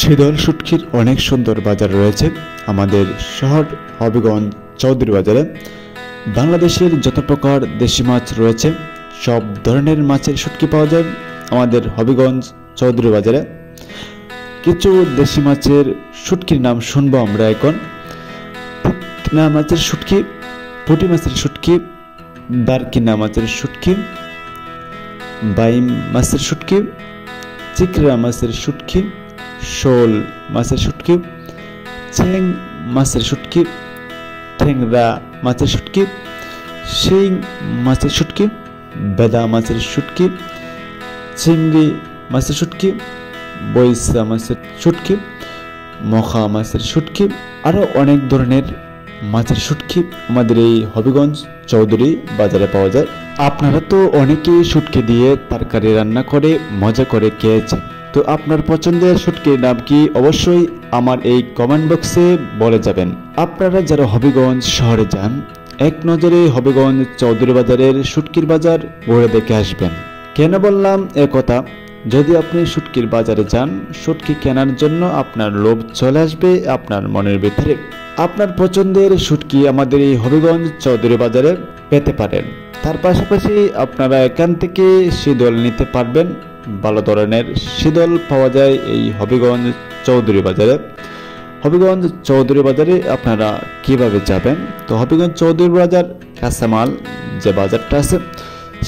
শীতল শুটকির অনেক সুন্দর বাজার রয়েছে আমাদের শহর হবিগঞ্জ চৌধুরী বাজারে। বাংলাদেশের যত প্রকার দেশি মাছ রয়েছে সব ধরনের মাছের শুটকি পাওয়া যায় আমাদের হবিগঞ্জ চৌধুরী বাজারে। কিছু দেশি মাছের শুটকির নাম শুনবো আমরা এখন। পুঁটি মাছের শুটকি, পুঁটি মাছের শুটকি, দারকিনা মাছের শুটকি, বাইম মাছের শুটকি, চিকরা মাছের শুটকি, শোল মাছের শুটকি, চ্যাং মাছের শুটকি, ঠ্যাংরা মাছের শুটকি, শিং মাছের শুটকি, বেদা মাছের শুটকি, চিংড়ি মাছের শুটকি, বৈশা মাছের শুটকি, মখা মাছের শুটকি, আরও অনেক ধরনের মাছের শুটকি আমাদের এই হবিগঞ্জ চৌধুরী বাজারে পাওয়া যায়। আপনারা তো অনেকেই শুটকি দিয়ে তরকারি রান্না করে মজা করে খেয়েছেন, তো আপনার পছন্দের শুটকির নাম কি অবশ্যই আমার এই কমেন্ট বক্সে বলে যাবেন। আপনারা যারা হবিগঞ্জ শহরে যান এক নজরে হবিগঞ্জ চৌধুরী বাজারের শুটকির বাজার ঘুরে দেখে আসবেন। কেন বললাম এ কথা, যদি আপনি শুটকির বাজারে যান শুটকি কেনার জন্য আপনার লোভ চলে আসবে আপনার মনের ভিতরে। আপনার পছন্দের শুটকি আমাদের এই হবিগঞ্জ চৌধুরী বাজারে পেতে পারেন। তার পাশাপাশি আপনারা এখান থেকে শীতল নিতে পারবেন। ভালো ধরনের শীতল পাওয়া যায় এই হবিগঞ্জ চৌধুরী বাজারে। হবিগঞ্জ চৌধুরী বাজারে আপনারা কিভাবে যাবেন? তো হবিগঞ্জ চৌধুরী বাজার কাঁচামাল যে বাজারটা আছে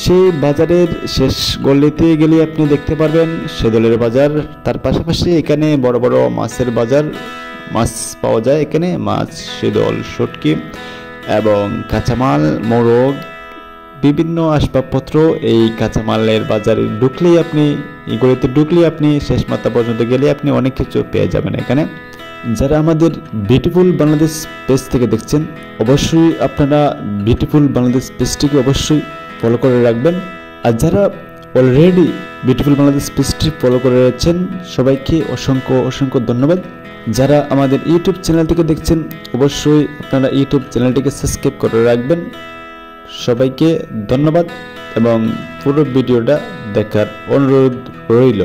সেই বাজারের শেষ গলিতে গেলে আপনি দেখতে পারবেন শীতলের বাজার। তার পাশাপাশি এখানে বড় বড় মাছের বাজার, মাছ পাওয়া যায় এখানে, মাছ, শীতল, শুটকি এবং কাঁচামাল, মোরগ, বিভিন্ন আসবাবপত্র। এই কাঁচামালের বাজারে ঢুকলেই আপনি, এই গলিতে ঢুকলেই আপনি শেষ মাথা পর্যন্ত গেলে আপনি অনেক কিছু পেয়ে যাবেন এখানে। যারা আমাদের বিউটিফুল বাংলাদেশ পেজ থেকে দেখছেন অবশ্যই আপনারা বিউটিফুল বাংলাদেশ পেজটিকে অবশ্যই ফলো করে রাখবেন। আর যারা অলরেডি বিউটিফুল বাংলাদেশ পেজটি ফলো করে রয়েছেন সবাইকে অসংখ্য অসংখ্য ধন্যবাদ। যারা আমাদের ইউটিউব চ্যানেল থেকে দেখছেন অবশ্যই আপনারা ইউটিউব চ্যানেলটিকে সাবস্ক্রাইব করে রাখবেন। সবাইকে ধন্যবাদ এবং পুরো ভিডিওটা দেখার অনুরোধ রইল।